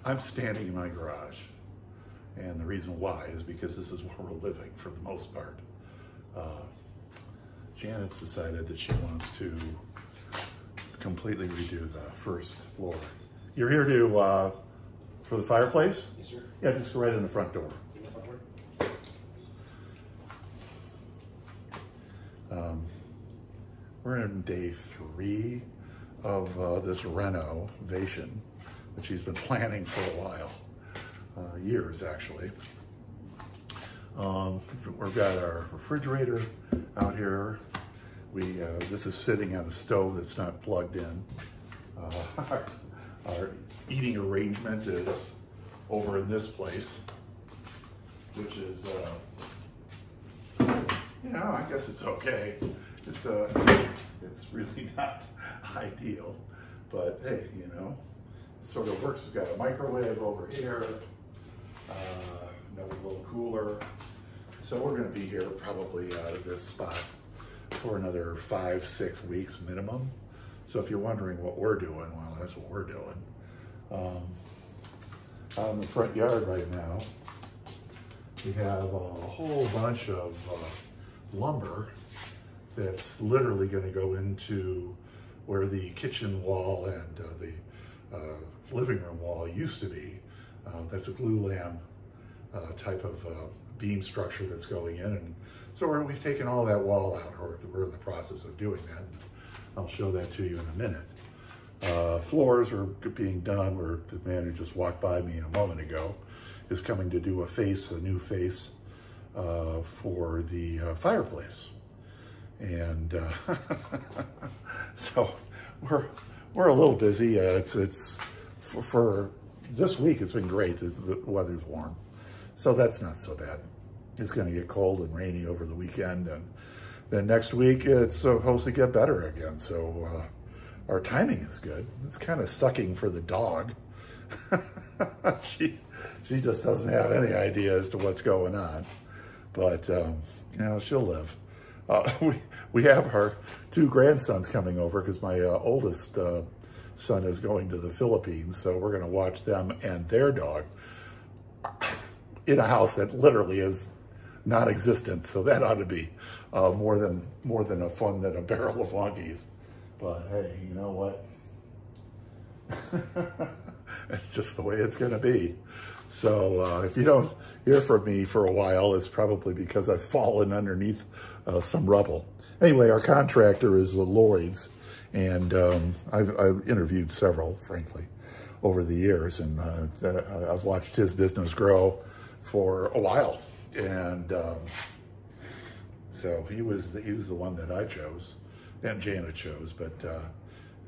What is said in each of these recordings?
I'm standing in my garage, and the reason why is because this is where we're living for the most part. Janet's decided that she wants to completely redo the first floor. You're here to for the fireplace? Yes, sir. Yeah, just go right in the front door. In the front door? We're in day 3 of this renovation that she's been planning for a while, years actually. We've got our refrigerator out here. This is sitting on a stove that's not plugged in. Our eating arrangement is over in this place, which is, you know, I guess it's okay. It's really not ideal, but hey, you know, it sort of works. We've got a microwave over here, another little cooler. So we're going to be here probably out of this spot for another 5-6 weeks minimum. So if you're wondering what we're doing, well, that's what we're doing. Out in the front yard right now, we have a whole bunch of lumber that's literally going to go into where the kitchen wall and the living room wall used to be. That's a glulam type of beam structure that's going in, and so we've taken all that wall out, or we're in the process of doing that. I'll show that to you in a minute. Floors are being done, where the man who just walked by me a moment ago is coming to do a new face for the fireplace. And so we're a little busy. It's for this week, it's been great. The weather's warm, so that's not so bad. It's going to get cold and rainy over the weekend, and then next week it's supposed to get better again. So our timing is good. It's kind of sucking for the dog. She just doesn't have any idea as to what's going on, but you know, she'll live. We have our 2 grandsons coming over because my oldest son is going to the Philippines, so we're going to watch them and their dog in a house that literally is non-existent. So that ought to be more than a fun than a barrel of wonkies. But hey, you know what? It's just the way it's going to be. So if you don't hear from me for a while, it's probably because I've fallen underneath some rubble. Anyway, our contractor is Lloyd's, and I've interviewed several, frankly, over the years, and I've watched his business grow for a while, and so he was the one that I chose, and Janet chose, but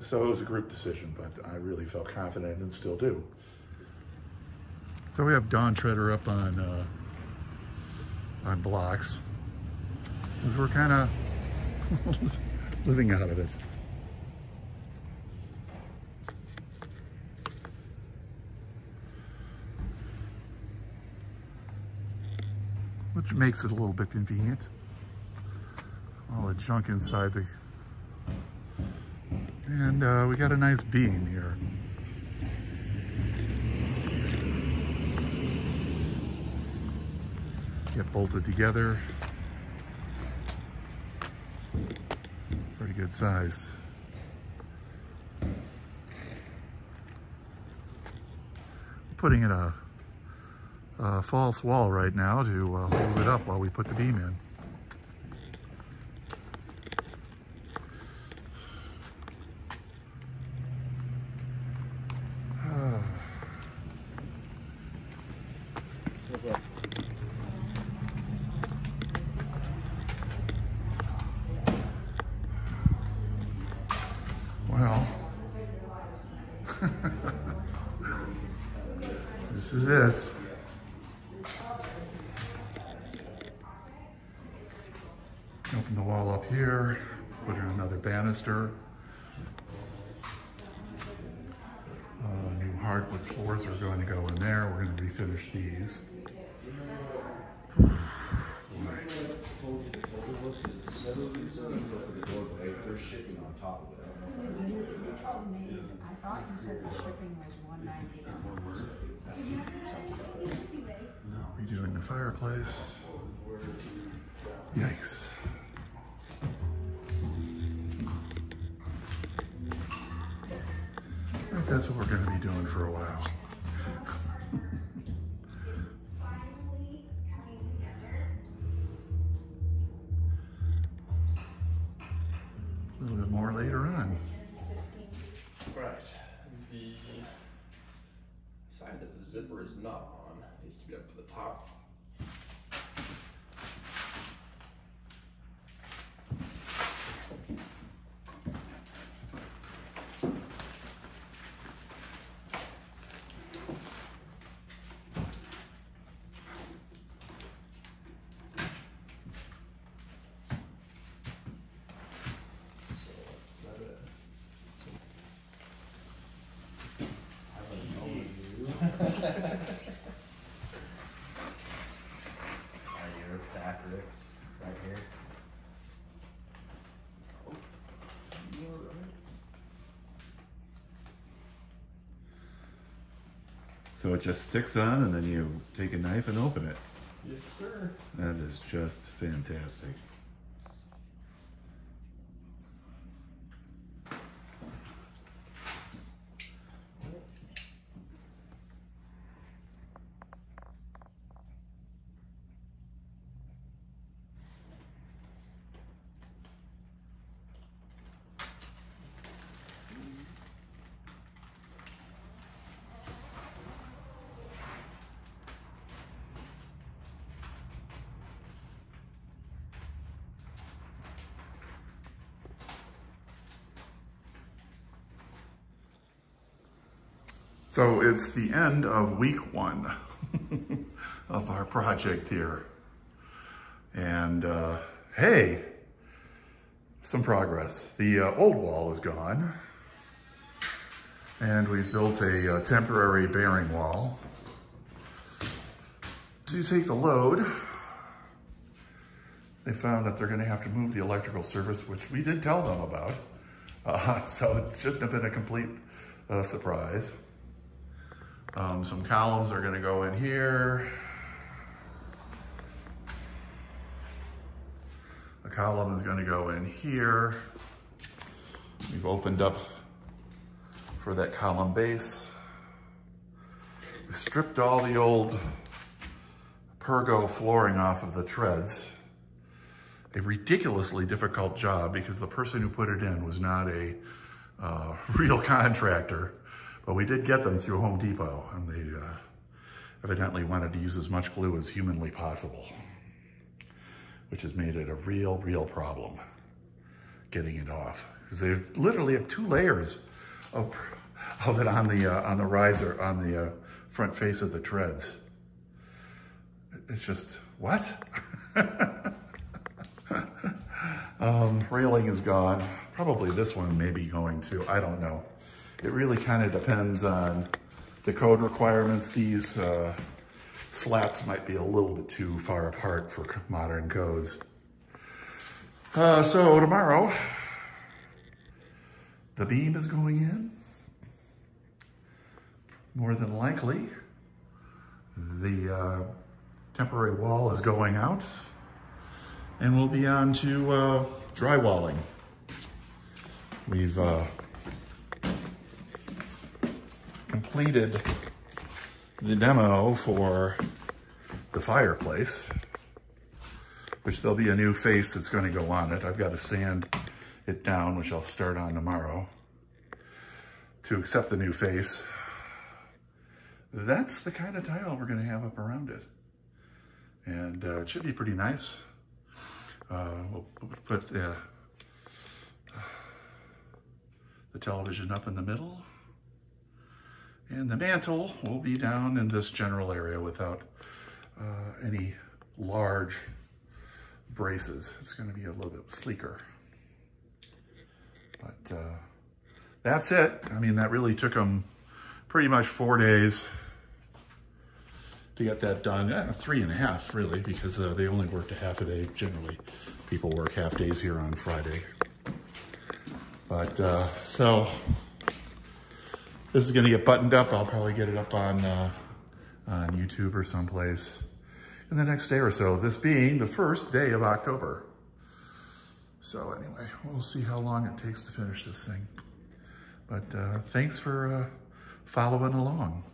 so it was a group decision, but I really felt confident and still do. So we have Dawn Treader up on blocks, because we're kind of living out of it. Which makes it a little bit convenient. All the junk inside the... And we got a nice beam here. Get bolted together. Pretty good size. Putting in a false wall right now to hold it up while we put the beam in. Well, this is it. Open the wall up here, put in another banister. New hardwood floors are going to go in there. We're going to refinish these. thought you said the shipping was $199. Redoing the fireplace. Yikes. I think that's what we're going to be doing for a while. A little bit more later on. Right. The side that the zipper is not on needs to be up to the top. Are your back rips right here? Oh, you're right. So it just sticks on and then you take a knife and open it. Yes, sir. That is just fantastic. So it's the end of week 1 of our project here. And hey, some progress. The old wall is gone. And we've built a temporary bearing wall to take the load. They found that they're gonna have to move the electrical service, which we did tell them about. So it shouldn't have been a complete surprise. Some columns are gonna go in here. A column is gonna go in here. We've opened up for that column base. We stripped all the old pergo flooring off of the treads. A ridiculously difficult job because the person who put it in was not a real contractor. But we did get them through Home Depot, and they evidently wanted to use as much glue as humanly possible, which has made it a real problem getting it off. Because they literally have 2 layers of it on the riser, on the front face of the treads. It's just, what? Railing is gone. Probably this one may be going too, I don't know. It really kind of depends on the code requirements. These slats might be a little bit too far apart for modern codes. So tomorrow, the beam is going in. More than likely, the temporary wall is going out, and we'll be on to drywalling. We've completed the demo for the fireplace, which there'll be a new face that's going to go on it. I've got to sand it down, which I'll start on tomorrow, to accept the new face. That's the kind of tile we're going to have up around it. And it should be pretty nice. We'll put the television up in the middle. And the mantle will be down in this general area without any large braces. It's going to be a little bit sleeker. But that's it. I mean, that really took them pretty much 4 days to get that done. 3.5 really, because they only worked a half a day. Generally, people work half days here on Friday. But so This is gonna get buttoned up. I'll probably get it up on YouTube or someplace in the next day or so, this being the first day of October. So anyway, we'll see how long it takes to finish this thing. But thanks for following along.